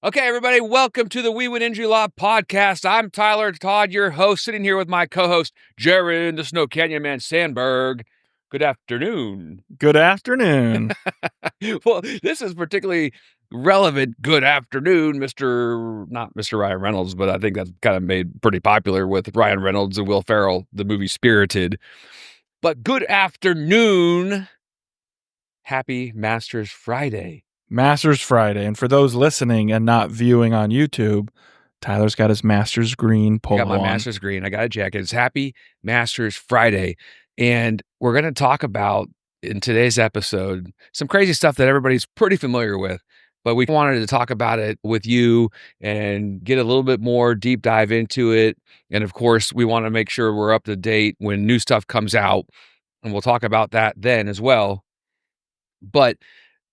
Okay, everybody, welcome to the We Win Injury Law podcast. I'm Tyler Todd, your host, sitting here with my co-host, Jared, the Snow Canyon Man Sandberg. Good afternoon. Good afternoon. Well, this is particularly relevant. Good afternoon, not Mr. Ryan Reynolds, but I think that's kind of made pretty popular with Ryan Reynolds and Will Ferrell, the movie Spirited. But good afternoon. Happy Masters Friday. Masters Friday. And for those listening and not viewing on YouTube, Tyler's got his Masters green polo on. I got my Masters green. I got a jacket. It's Happy Masters Friday. And we're going to talk about, in today's episode, some crazy stuff that everybody's pretty familiar with. But we wanted to talk about it with you and get a little bit more deep dive into it. And of course, we want to make sure we're up to date when new stuff comes out. And we'll talk about that then as well. But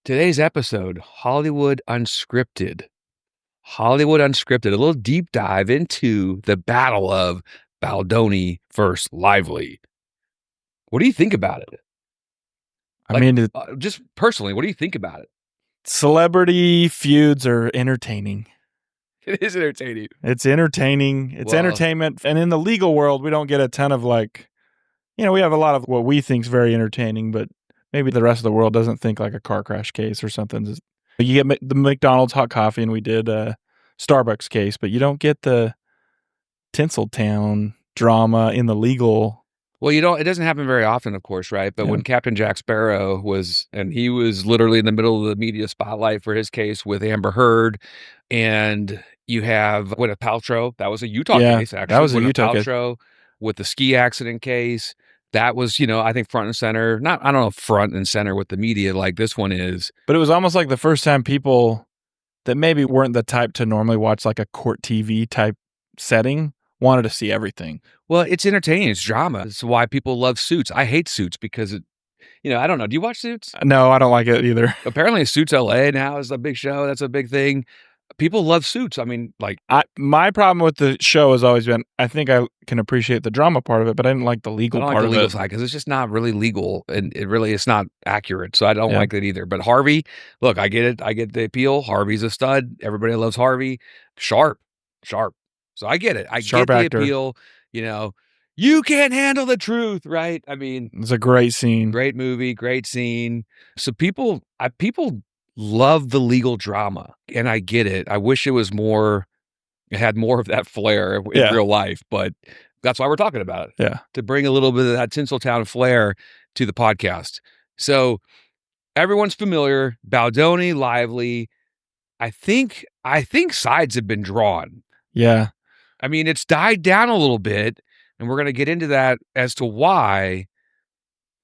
today's episode, Hollywood Unscripted. Hollywood Unscripted, a little deep dive into the battle of Baldoni versus Lively. What do you think about it? Just personally, what do you think about it? Celebrity feuds are entertaining. It is entertaining. It's entertaining. It's entertainment. And in the legal world, we don't get a ton of we have a lot of what we think is very entertaining, but maybe the rest of the world doesn't think like a car crash case or something. You get the McDonald's hot coffee, and we did a Starbucks case, but you don't get the Tinseltown drama in the legal. Well, it doesn't happen very often, of course, right? But when Captain Jack Sparrow he was literally in the middle of the media spotlight for his case with Amber Heard, and you have Gwyneth Paltrow. That was a Utah case, actually. That was a Gwyneth Utah Paltrow case. With the ski accident case. That was, I think front and center. I don't know if front and center with the media like this one is. But it was almost like the first time people that maybe weren't the type to normally watch like a court TV type setting wanted to see everything. Well, it's entertaining. It's drama. It's why people love Suits. I hate Suits because I don't know. Do you watch Suits? No, I don't like it either. Apparently Suits LA now is a big show. That's a big thing. People love Suits. I mean, my problem with the show has always been, I think I can appreciate the drama part of it, but I didn't like the legal part of it. I don't like the legal side because it's just not really legal, and it's not accurate. So I don't like that either. But Harvey, look, I get it. I get the appeal. Harvey's a stud. Everybody loves Harvey. Sharp. So I get it. I get the appeal. You can't handle the truth, right? I mean, it's a great scene. Great movie, great scene. So people love the legal drama, and I get it. I wish it had more of that flair in real life, but that's why we're talking about it. Yeah. To bring a little bit of that Tinseltown flair to the podcast. So everyone's familiar, Baldoni, Lively. I think sides have been drawn. Yeah. I mean, it's died down a little bit, and we're going to get into that as to why.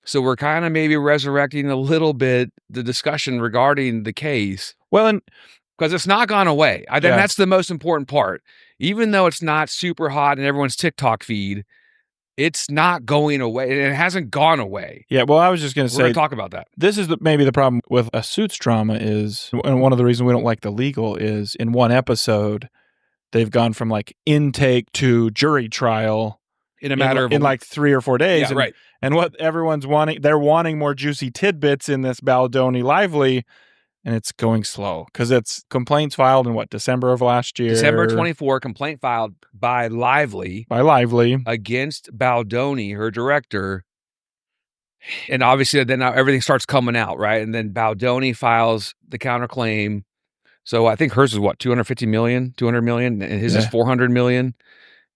So we're kind of maybe resurrecting a little bit the discussion regarding the case. Well, and because it's not gone away. I think that's the most important part. Even though it's not super hot in everyone's TikTok feed, it's not going away. And it hasn't gone away. Yeah, well, I was just going to say, we're going to talk about that. This is maybe the problem with a Suits drama is, and one of the reasons we don't like the legal is in one episode, they've gone from like intake to jury trial in a matter of like 3 or 4 days. Yeah, right. And what everyone's wanting, they're wanting more juicy tidbits in this Baldoni Lively, and it's going slow because it's complaints filed in December of last year. December 24, complaint filed by Lively against Baldoni, her director. And obviously then now everything starts coming out, right? And then Baldoni files the counterclaim. So I think hers is 250 million, 200 million, and his is 400 million.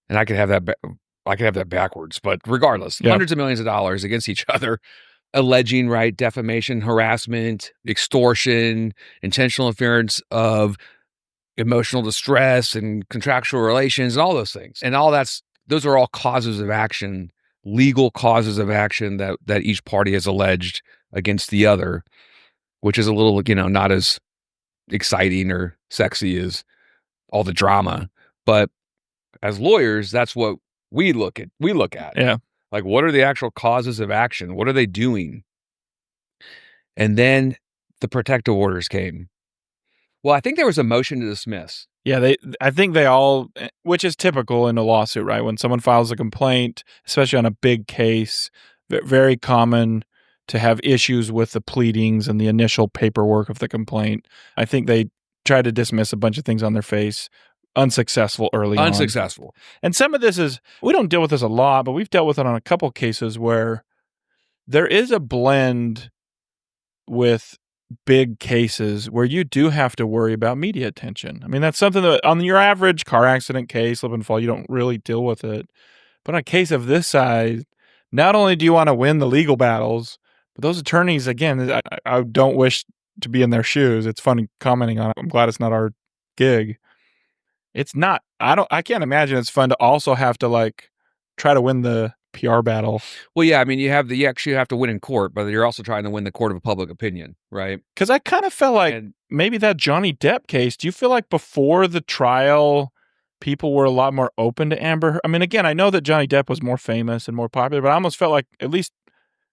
And I could have that backwards, but regardless, hundreds of millions of dollars against each other, alleging, right, defamation, harassment, extortion, intentional interference of emotional distress and contractual relations and all those things. And those are all causes of action, legal causes of action that each party has alleged against the other, which is a little, not as exciting or sexy as all the drama. But as lawyers, that's what we look at. Yeah. Like, what are the actual causes of action? What are they doing? And then the protective orders came. Well, I think there was a motion to dismiss. Yeah, I think they all, which is typical in a lawsuit, right? When someone files a complaint, especially on a big case, very common to have issues with the pleadings and the initial paperwork of the complaint. I think they tried to dismiss a bunch of things on their face. Unsuccessful early on. Unsuccessful. And some of this is, we don't deal with this a lot, but we've dealt with it on a couple cases where there is a blend with big cases where you do have to worry about media attention. I mean, that's something that on your average car accident case, slip and fall, you don't really deal with it. But on a case of this size, not only do you want to win the legal battles, but those attorneys, again, I don't wish to be in their shoes. It's funny commenting on it. I'm glad it's not our gig. It's not, I can't imagine it's fun to also have to like try to win the PR battle. Well, yeah, I mean, you actually have to win in court, but you're also trying to win the court of public opinion, right? Because I kind of felt like maybe that Johnny Depp case, do you feel like before the trial, people were a lot more open to Amber? I mean, again, I know that Johnny Depp was more famous and more popular, but I almost felt like at least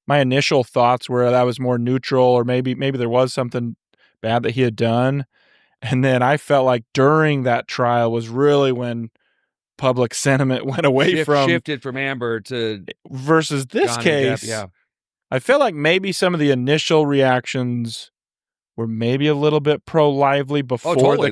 my initial thoughts were that was more neutral, or maybe there was something bad that he had done. And then I felt like during that trial was really when public sentiment went away shifted from Amber to versus this Johnny case. Depp, yeah. I feel like maybe some of the initial reactions were maybe a little bit pro-Lively before totally.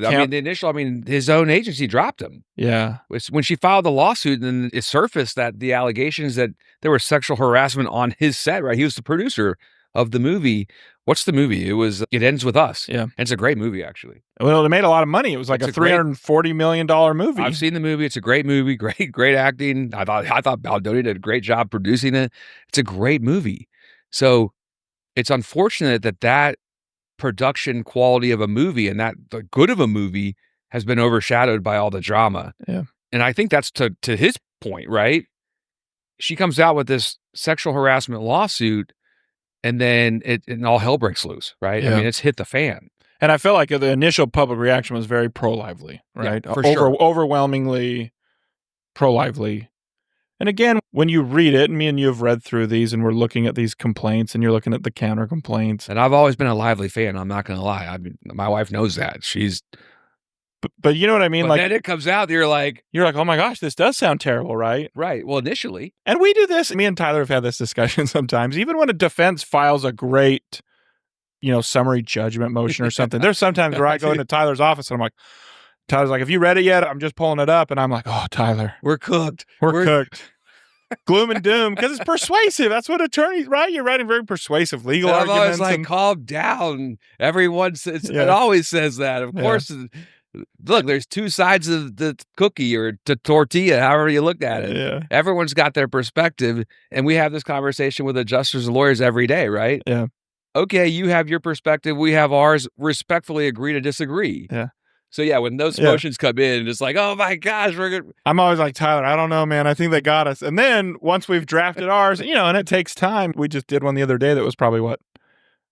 His own agency dropped him. Yeah. When she filed the lawsuit, and then it surfaced that the allegations that there was sexual harassment on his set, right? He was the producer of the movie. What's the movie? It Ends With Us. Yeah. And it's a great movie, actually. Well, it made a lot of money. It was like a $340 million movie. I've seen the movie. It's a great movie. Great acting. I thought Baldoni did a great job producing it. It's a great movie. So it's unfortunate that production quality of a movie and that the good of a movie has been overshadowed by all the drama. Yeah. And I think that's to his point, right? She comes out with this sexual harassment lawsuit, and then and all hell breaks loose, right? Yeah. I mean, it's hit the fan. And I felt like the initial public reaction was very pro-Lively, right? Yeah, for sure. Overwhelmingly pro-Lively. And again, when you read it, and me and you have read through these, and we're looking at these complaints, and you're looking at the counter complaints. And I've always been a Lively fan. I'm not going to lie. I mean, my wife knows that. But you know what I mean? But then it comes out, you're like, oh my gosh, this does sound terrible, right? Right. Well, initially. And we do this. Me and Tyler have had this discussion sometimes. Even when a defense files a great, summary judgment motion or something, there's sometimes where I go into Tyler's office and I'm like, Tyler's like, have you read it yet? I'm just pulling it up. And I'm like, oh, Tyler. We're cooked. We're cooked. Gloom and doom, because it's persuasive. That's what attorneys, right? You're writing very persuasive legal arguments. I'm always like, calm down. Everyone says, it always says that. Of course, look, there's two sides of the cookie or the tortilla, however you look at it. Yeah. Everyone's got their perspective, and we have this conversation with adjusters and lawyers every day, right? Yeah. Okay, you have your perspective, we have ours. Respectfully agree to disagree. Yeah. So yeah, when those motions come in, it's like, oh my gosh, we're good. I'm always like, Tyler, I don't know, man. I think they got us. And then once we've drafted ours, and it takes time. We just did one the other day that was probably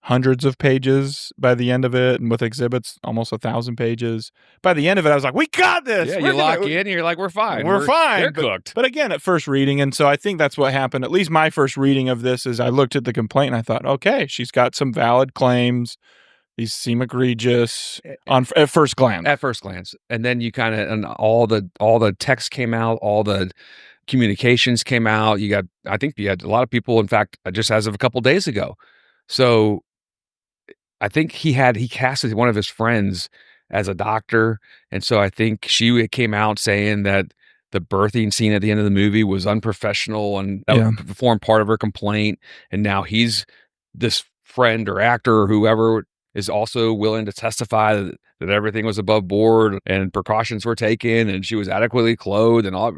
hundreds of pages by the end of it, and with exhibits, almost 1,000 pages. By the end of it, I was like, we got this. Yeah, you lock in, and you're like, we're fine. We're fine. They're cooked. But again, at first reading, and so I think that's what happened. At least my first reading of this is I looked at the complaint and I thought, okay, she's got some valid claims. These seem egregious at first glance. At first glance. And then you kind of, and all the text came out, all the communications came out. I think you had a lot of people, in fact, just as of a couple days ago. So I think he casted one of his friends as a doctor. And so I think she came out saying that the birthing scene at the end of the movie was unprofessional, and that would form part of her complaint. And now this friend or actor or whoever is also willing to testify that everything was above board and precautions were taken and she was adequately clothed and all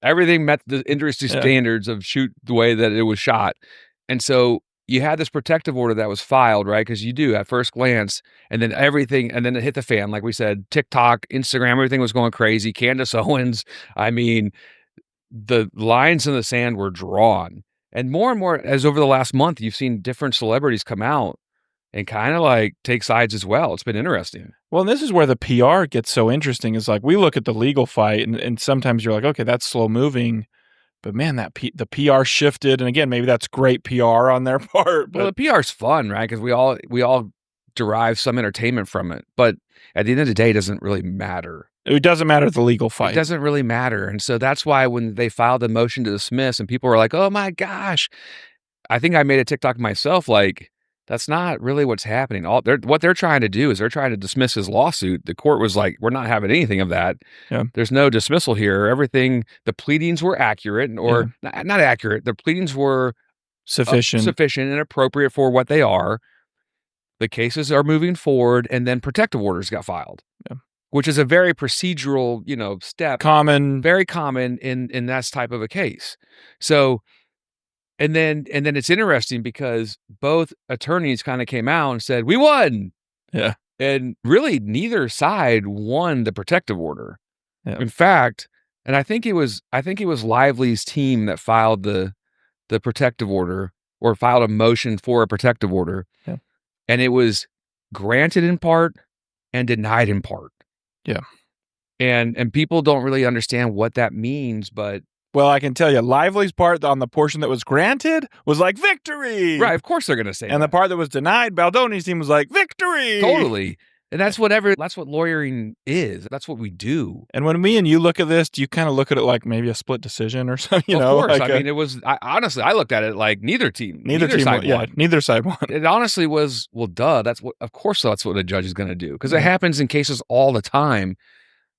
everything met the industry standards of shoot the way that it was shot. And so you had this protective order that was filed, right? Because you do at first glance, and then everything, and then it hit the fan. Like we said, TikTok, Instagram, everything was going crazy. Candace Owens, I mean, the lines in the sand were drawn. And more, as over the last month, you've seen different celebrities come out and kind of like take sides as well. It's been interesting. Well, and this is where the PR gets so interesting. Is like we look at the legal fight, and sometimes you're like, okay, that's slow moving. But man, the PR shifted, and again, maybe that's great PR on their part. But well, the PR's fun, right? Because we all derive some entertainment from it. But at the end of the day, it doesn't really matter. It doesn't matter the legal fight. It doesn't really matter, and so that's why when they filed the motion to dismiss, and people were like, "Oh my gosh," I think I made a TikTok myself, like, That's not really what's happening. What they're trying to do is they're trying to dismiss his lawsuit. The court was like, we're not having anything of that. Yeah. There's no dismissal here. Everything, the pleadings were accurate or not accurate. The pleadings were sufficient and appropriate for what they are. The cases are moving forward, and then protective orders got filed, which is a very procedural, step. Very common in that type of a case. So, and then it's interesting because both attorneys kind of came out and said, we won. Yeah. And really neither side won the protective order. Yeah. In fact, and I think it was Lively's team that filed the protective order or filed a motion for a protective order. Yeah. And it was granted in part and denied in part. Yeah. And people don't really understand what that means, but well, I can tell you, Lively's part on the portion that was granted was like victory. Right, of course they're going to say and that. The part that was denied, Baldoni's team was like victory. Totally. And that's what lawyering is. That's what we do. And when me and you look at this, do you kind of look at it like maybe a split decision or something? Of course. I mean, it was, honestly, I looked at it like neither side won. Neither side won. It honestly was, well, duh. That's what a judge is going to do. Because it happens in cases all the time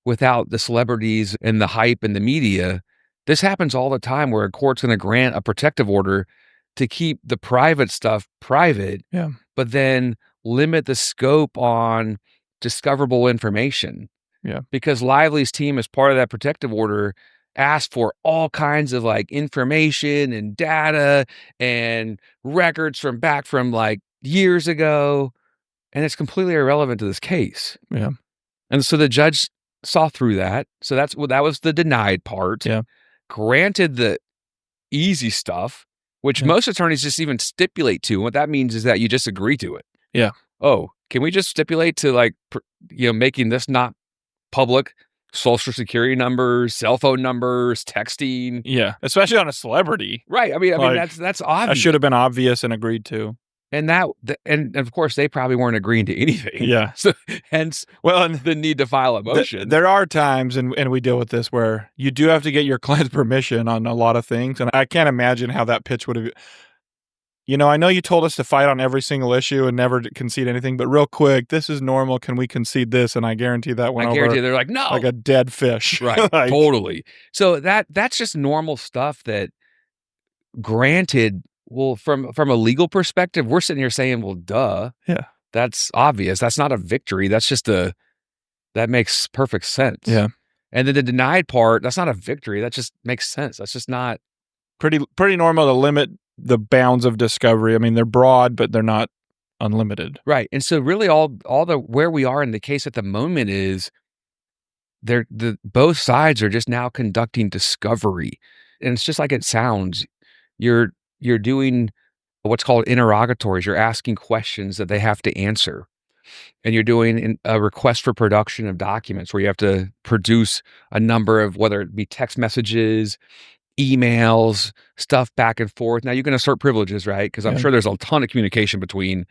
without the celebrities and the hype and the media. This happens all the time where a court's going to grant a protective order to keep the private stuff private, but then limit the scope on discoverable information. Yeah. Because Lively's team, as part of that protective order, asked for all kinds of like information and data and records from like years ago. And it's completely irrelevant to this case. Yeah. And so the judge saw through that. So that was the denied part. Yeah. Granted the easy stuff, which most attorneys just even stipulate to. And what that means is that you just agree to it. Yeah. Oh, can we just stipulate to like, making this not public? Social security numbers, cell phone numbers, texting. Yeah. Especially on a celebrity. Right. I mean, that's obvious. That should have been obvious and agreed to. And and of course they probably weren't agreeing to anything. Yeah. So hence, the need to file a motion. There are times, and we deal with this, where you do have to get your client's permission on a lot of things. And I can't imagine how that pitch would have. I know you told us to fight on every single issue and never concede anything, but real quick, this is normal. Can we concede this? And I guarantee that went over. I guarantee they're like, no, like a dead fish. Right. Totally. So that's just normal stuff that, granted. Well, from a legal perspective, we're sitting here saying, well, duh. Yeah. That's obvious. That's not a victory. That's just that makes perfect sense. Yeah. And then the denied part, that's not a victory. That just makes sense. That's just not. Pretty normal to limit the bounds of discovery. I mean, they're broad, but they're not unlimited. Right. And so really all the where we are in the case at the moment is both sides are just now conducting discovery. And it's just like it sounds. You're doing what's called interrogatories. You're asking questions that they have to answer. And you're doing a request for production of documents where you have to produce a number of, whether it be text messages, emails, stuff back and forth. Now you can assert privileges, right? Because I'm sure there's a ton of communication between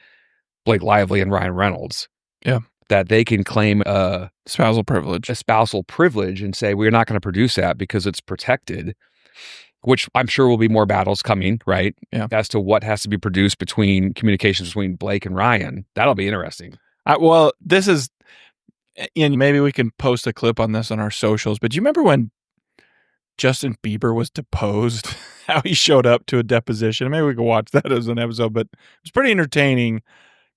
Blake Lively and Ryan Reynolds. Yeah. That they can claim a spousal privilege and say, we're not going to produce that because it's protected. Which I'm sure will be more battles coming, right? Yeah. As to what has to be produced between communications between Blake and Ryan. That'll be interesting. Well, this is, and maybe we can post a clip on this on our socials, but do you remember when Justin Bieber was deposed? How he showed up to a deposition? Maybe we could watch that as an episode, but it's pretty entertaining.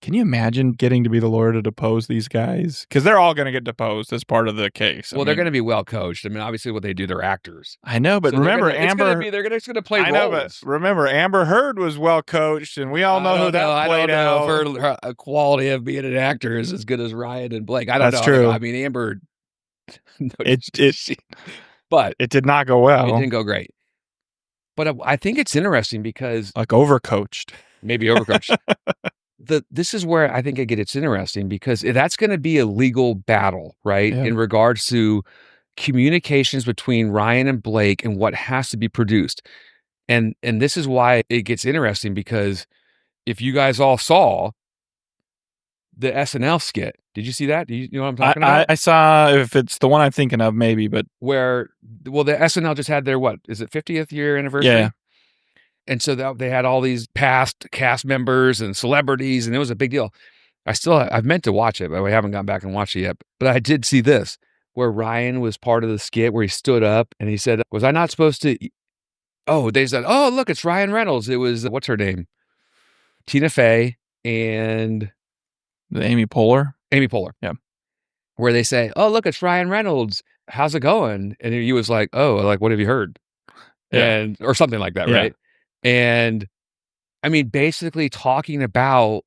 Can you imagine getting to be the lawyer to depose these guys? Because they're all going to get deposed as part of the case. Well, they're going to be well coached. I mean, obviously, what they do, they're actors. I know, but so remember, Amber. They're going to play roles. I know, but remember, Amber Heard was well coached, and we all know who that played out. I don't know if her quality of being an actor is as good as Ryan and Blake. I don't know. That's true. I mean, Amber. But it did not go well. It didn't go great. But I think it's interesting because overcoached. Maybe overcoached. This is where I think it's interesting because that's going to be a legal battle, right? Yeah. In regards to communications between Ryan and Blake and what has to be produced. And this is why it gets interesting because if you guys all saw the SNL skit, did you see that? Do you know what I'm talking about? I saw, if it's the one I'm thinking of, maybe, but the SNL just had their, is it 50th year anniversary? Yeah. And so they had all these past cast members and celebrities, and it was a big deal. I've meant to watch it, but we haven't gone back and watched it yet. But I did see this, where Ryan was part of the skit where he stood up and he said, was I not supposed to? Oh, they said, oh, look, it's Ryan Reynolds. It was, what's her name? Tina Fey and Amy Poehler. Yeah. Where they say, oh, look, it's Ryan Reynolds. How's it going? And he was like, oh, like, what have you heard? Yeah. Or something like that, right? And I mean, basically talking about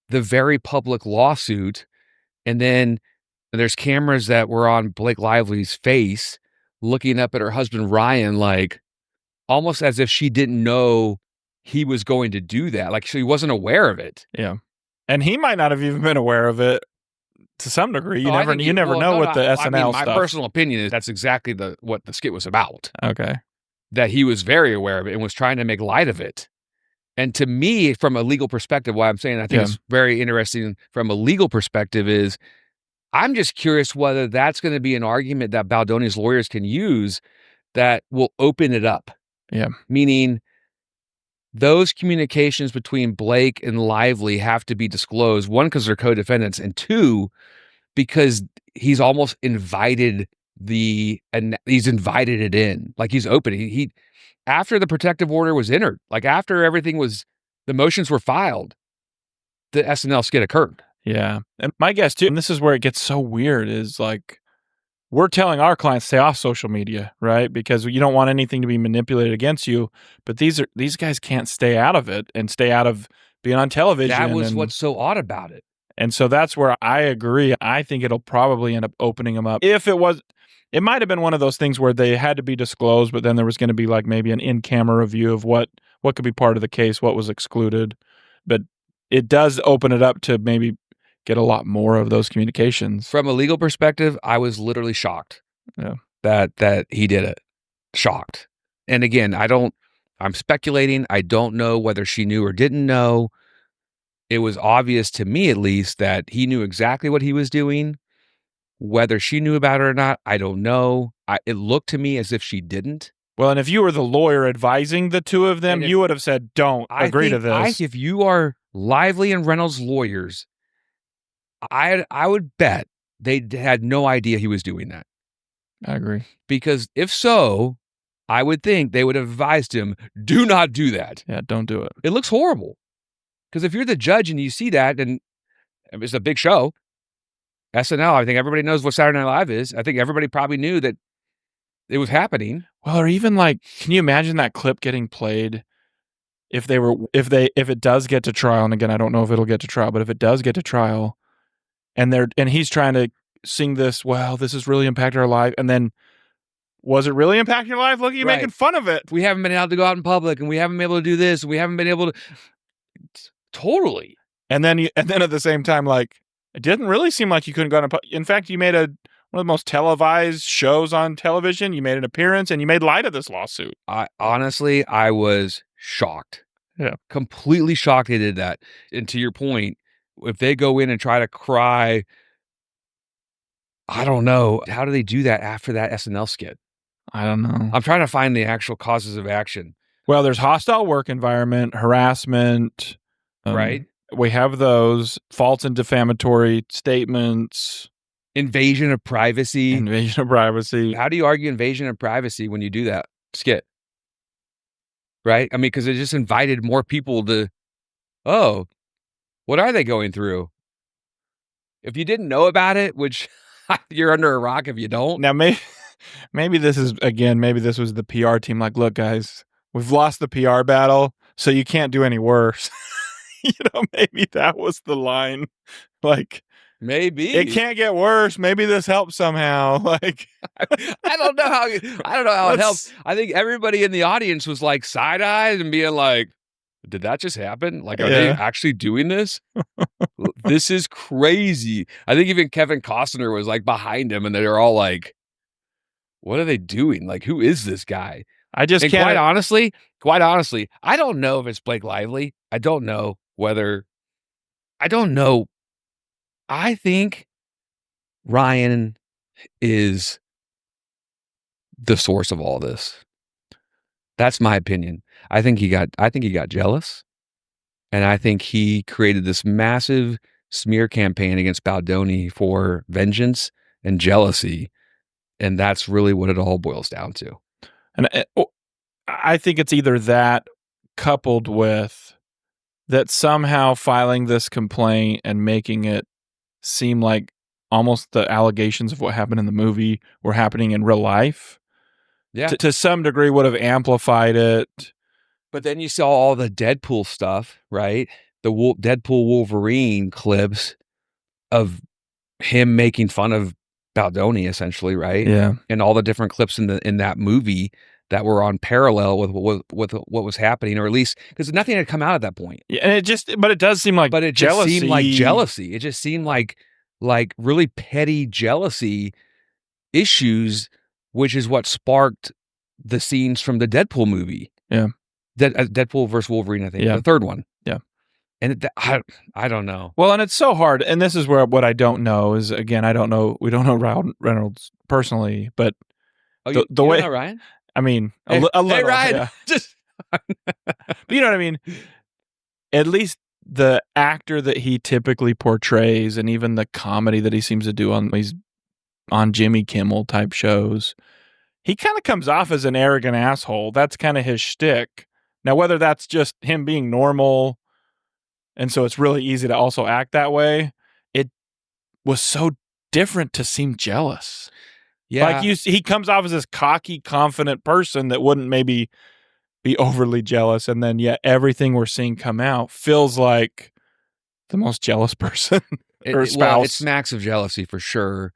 the very public lawsuit. And then there's cameras that were on Blake Lively's face looking up at her husband, Ryan, like almost as if she didn't know he was going to do that. Like she wasn't aware of it. Yeah. And he might not have even been aware of it to some degree. You never know with the SNL stuff. My personal opinion is that's exactly what the skit was about. Okay. That he was very aware of it and was trying to make light of it. And to me, from a legal perspective, why I'm saying I think it's very interesting from a legal perspective is I'm just curious whether that's going to be an argument that Baldoni's lawyers can use that will open it up. Yeah. Meaning those communications between Blake and Lively have to be disclosed. One, because they're co-defendants, and two, because he's almost invited it in. Like he's open. He after the protective order was entered, like after the motions were filed, the SNL skit occurred. Yeah. And my guess too, and this is where it gets so weird, is like we're telling our clients stay off social media, right? Because you don't want anything to be manipulated against you. But these guys can't stay out of it and stay out of being on television. That was what's so odd about it. And so that's where I agree. I think it'll probably end up opening them up. It might have been one of those things where they had to be disclosed, but then there was going to be like maybe an in-camera review of what could be part of the case, what was excluded. But it does open it up to maybe get a lot more of those communications. From a legal perspective, I was literally shocked that he did it. Shocked. And again, I'm speculating. I don't know whether she knew or didn't know. It was obvious to me, at least, that he knew exactly what he was doing. Whether she knew about it or not, I don't know. It looked to me as if she didn't. Well, and if you were the lawyer advising the two of them, you would have said, don't agree to this. If you are Lively and Reynolds lawyers, I would bet they had no idea he was doing that. I agree. Because if so, I would think they would have advised him, do not do that. Yeah, don't do it. It looks horrible. Because if you're the judge and you see that, and it's a big show, SNL, I think everybody knows what Saturday Night Live is. I think everybody probably knew that it was happening. Well, or even like, can you imagine that clip getting played if it does get to trial? And again, I don't know if it'll get to trial, but if it does get to trial, and he's trying to sing this, well, this has really impacted our life, and then was it really impacting your life? Look at you making fun of it. We haven't been able to go out in public, and we haven't been able to do this, and we haven't been able to. Totally. And then at the same time, like, it didn't really seem like you couldn't go out in fact, you made one of the most televised shows on television. You made an appearance and you made light of this lawsuit. I was shocked. Yeah. Completely shocked they did that. And to your point, if they go in and try to cry, I don't know. How do they do that after that SNL skit? I don't know. I'm trying to find the actual causes of action. Well, there's hostile work environment, harassment. Right. We have those false and defamatory statements. Invasion of privacy. How do you argue invasion of privacy when you do that skit? Right? I mean, because it just invited more people to, oh, what are they going through? If you didn't know about it, which you're under a rock if you don't. Now, maybe this was the PR team. Like, look, guys, we've lost the PR battle, so you can't do any worse. Maybe that was the line. Like, maybe it can't get worse. Maybe this helps somehow. Like, I don't know how it helps. I think everybody in the audience was like side-eyed and being like, did that just happen? Like, are they actually doing this? This is crazy. I think even Kevin Costner was like behind him, and they were all like, what are they doing? Like, who is this guy? I just can't. Quite honestly, I don't know if it's Blake Lively. I don't know. I think Ryan is the source of all this. That's my opinion. I think he got jealous, and I think he created this massive smear campaign against Baldoni for vengeance and jealousy, and that's really what it all boils down to. And I think it's either that coupled with that somehow filing this complaint and making it seem like almost the allegations of what happened in the movie were happening in real life. Yeah. To some degree would have amplified it. But then you saw all the Deadpool stuff, right? The Deadpool Wolverine clips of him making fun of Baldoni, essentially, right? Yeah. And all the different clips in that movie that were on parallel with what was happening, or at least because nothing had come out at that point. Yeah, and it does seem like jealousy. Just seemed like jealousy. It just seemed like really petty jealousy issues, which is what sparked the scenes from the Deadpool movie. Yeah. Deadpool versus Wolverine, I think. Yeah. The third one. Yeah. And I don't know. Well, and it's so hard. And this is where what I don't know is, again, I don't know. We don't know Ryan Reynolds personally, but the way, know Ryan? I mean, a little. Hey, Ryan. Yeah. Just, but you know what I mean? At least the actor that he typically portrays, and even the comedy that he seems to do on Jimmy Kimmel type shows, he kind of comes off as an arrogant asshole. That's kind of his shtick. Now, whether that's just him being normal, and so it's really easy to also act that way, it was so different to seem jealous. Yeah. Like he comes off as this cocky, confident person that wouldn't maybe be overly jealous, and then yet everything we're seeing come out feels like the most jealous person or spouse. Well, it smacks of jealousy for sure.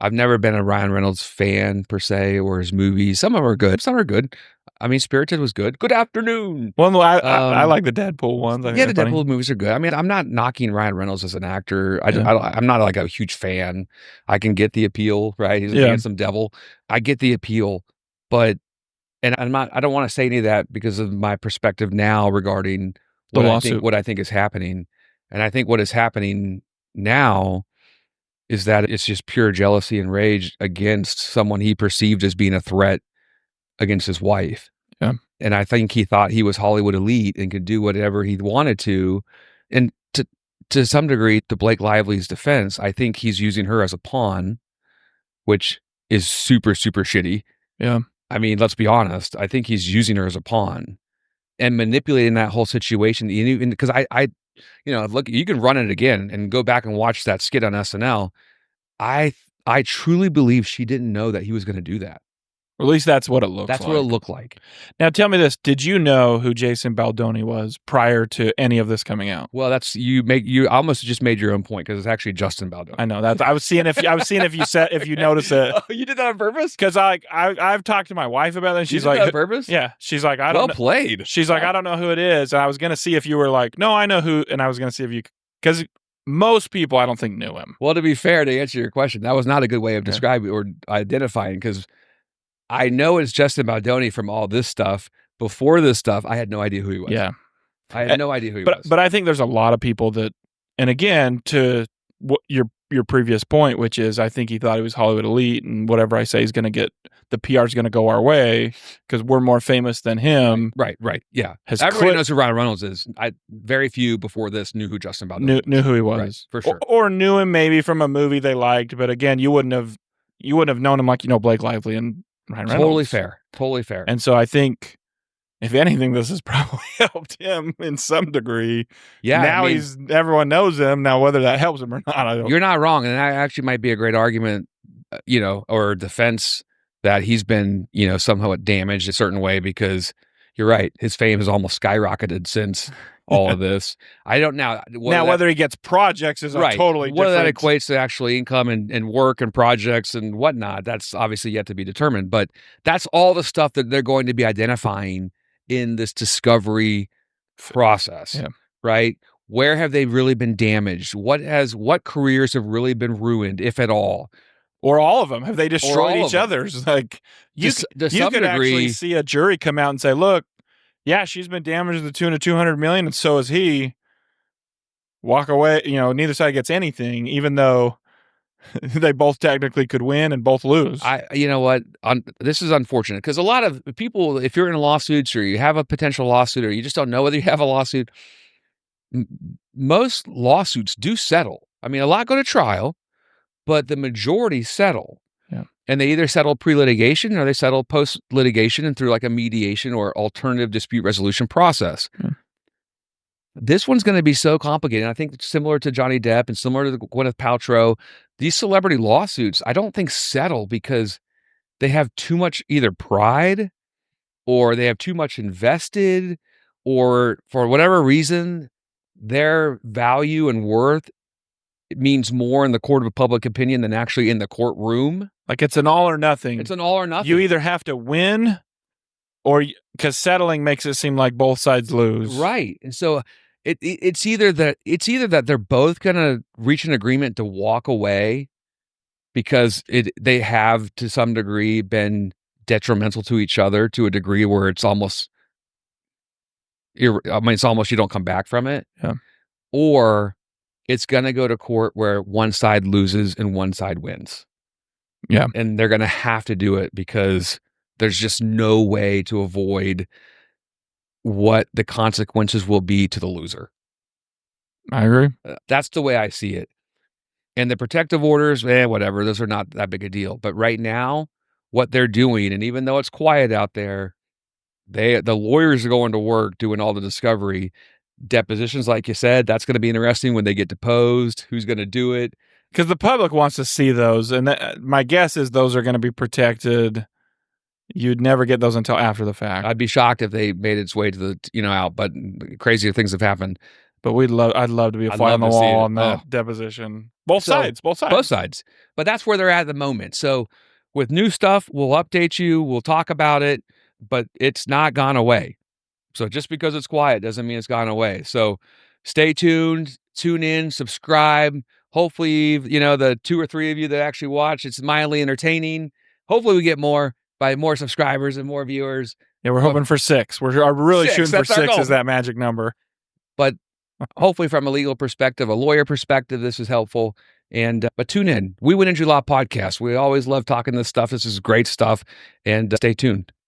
I've never been a Ryan Reynolds fan per se, or his movies. Some of them are good. Some are good. I mean, Spirited was good. Good afternoon. Well, I like the Deadpool ones. Yeah, the Deadpool movies are good. I mean, I'm not knocking Ryan Reynolds as an actor. I'm not like a huge fan. I can get the appeal, right? He's a handsome devil. I get the appeal, but I don't want to say any of that because of my perspective now regarding the lawsuit. What I think is happening. And I think what is happening now is that it's just pure jealousy and rage against someone he perceived as being a threat against his wife. Yeah. And I think he thought he was Hollywood elite and could do whatever he wanted to. And to some degree, to Blake Lively's defense, I think he's using her as a pawn, which is super, super shitty. Yeah. I mean, let's be honest. I think he's using her as a pawn and manipulating that whole situation. Because look, you can run it again and go back and watch that skit on SNL. I truly believe she didn't know that he was going to do that. Or at least that's what it looks like. That's what it looked like. Now, tell me this. Did you know who Jason Baldoni was prior to any of this coming out? Well, you almost just made your own point because it's actually Justin Baldoni. I know that. I was seeing if you notice it. Oh, you did that on purpose? Because I've talked to my wife about it, and she's like, on purpose? Yeah. She's like, I don't know. Well played. She's like, I don't know who it is. And I was going to see if you were like, no, I know who. And I was going to see if you, because most people I don't think knew him. Well, to be fair, to answer your question, that was not a good way of describing or identifying, because I know it's Justin Baldoni from all this stuff. Before this stuff, I had no idea who he was. Yeah. I had no idea who he was. But I think there's a lot of people that, and again, to what your previous point, which is I think he thought he was Hollywood elite, and whatever I say is going to get, the PR is going to go our way because we're more famous than him. Right. Yeah. Everybody knows who Ryan Reynolds is. Very few before this knew who Justin Baldoni knew who he was. Right, for sure. Or knew him maybe from a movie they liked, but again, you wouldn't have known him like Blake Lively and Ryan Reynolds. Totally fair. And so I think, if anything, this has probably helped him in some degree. Yeah. Now everyone knows him. Now, whether that helps him or not, I don't. You're not wrong. And that actually might be a great argument, or defense that he's been, somewhat damaged a certain way, because you're right. His fame has almost skyrocketed since all of this. I don't now. Whether he gets projects is right. a totally whether different. that equates to actually income and work and projects and whatnot. That's obviously yet to be determined. But that's all the stuff that they're going to be identifying in this discovery process. Yeah. Right? Where have they really been damaged? What careers have really been ruined, if at all? Or all of them? Have they destroyed each other's? Like you could actually see a jury come out and say, "Look, yeah, she's been damaged to the tune of $200 million, and so is he." Walk away. Neither side gets anything, even though They both technically could win and both lose. You know what? This is unfortunate because a lot of people, if you're in lawsuits or you have a potential lawsuit or you just don't know whether you have a lawsuit, most lawsuits do settle. I mean, a lot go to trial, but the majority settle. Yeah. And they either settle pre-litigation or they settle post-litigation and through like a mediation or alternative dispute resolution process. Yeah. This one's going to be so complicated. I think similar to Johnny Depp and similar to Gwyneth Paltrow, these celebrity lawsuits, I don't think settle because they have too much either pride or they have too much invested or for whatever reason, their value and worth means more in the court of public opinion than actually in the courtroom. Like it's an all or nothing. It's an all or nothing. You either have to win or because settling makes it seem like both sides lose. Right. And so it's either that they're both going to reach an agreement to walk away because they have to some degree been detrimental to each other to a degree where it's almost you don't come back from it. Yeah. Or it's going to go to court where one side loses and one side wins. Yeah. And they're going to have to do it because there's just no way to avoid what the consequences will be to the loser. I agree. That's the way I see it. And the protective orders, whatever, those are not that big a deal. But right now, what they're doing, and even though it's quiet out there, the lawyers are going to work doing all the discovery. Depositions, like you said, that's going to be interesting when they get deposed. Who's going to do it? Because the public wants to see those. And my guess is those are going to be protected. You'd never get those until after the fact. I'd be shocked if they made its way to the, out, but crazier things have happened. But I'd love to be a fly on the wall on that deposition. Both sides. Both sides. But that's where they're at the moment. So with new stuff, we'll update you. We'll talk about it, but it's not gone away. So just because it's quiet doesn't mean it's gone away. So stay tuned, tune in, subscribe. Hopefully, the 2 or 3 of you that actually watch, it's mildly entertaining. Hopefully we get more subscribers and more viewers. Yeah, we're hoping for 6. We're really shooting for 6 as that magic number. But hopefully from a legal perspective, a lawyer perspective, this is helpful. And but tune in. We Win Injury Law Podcast. We always love talking this stuff. This is great stuff. And stay tuned.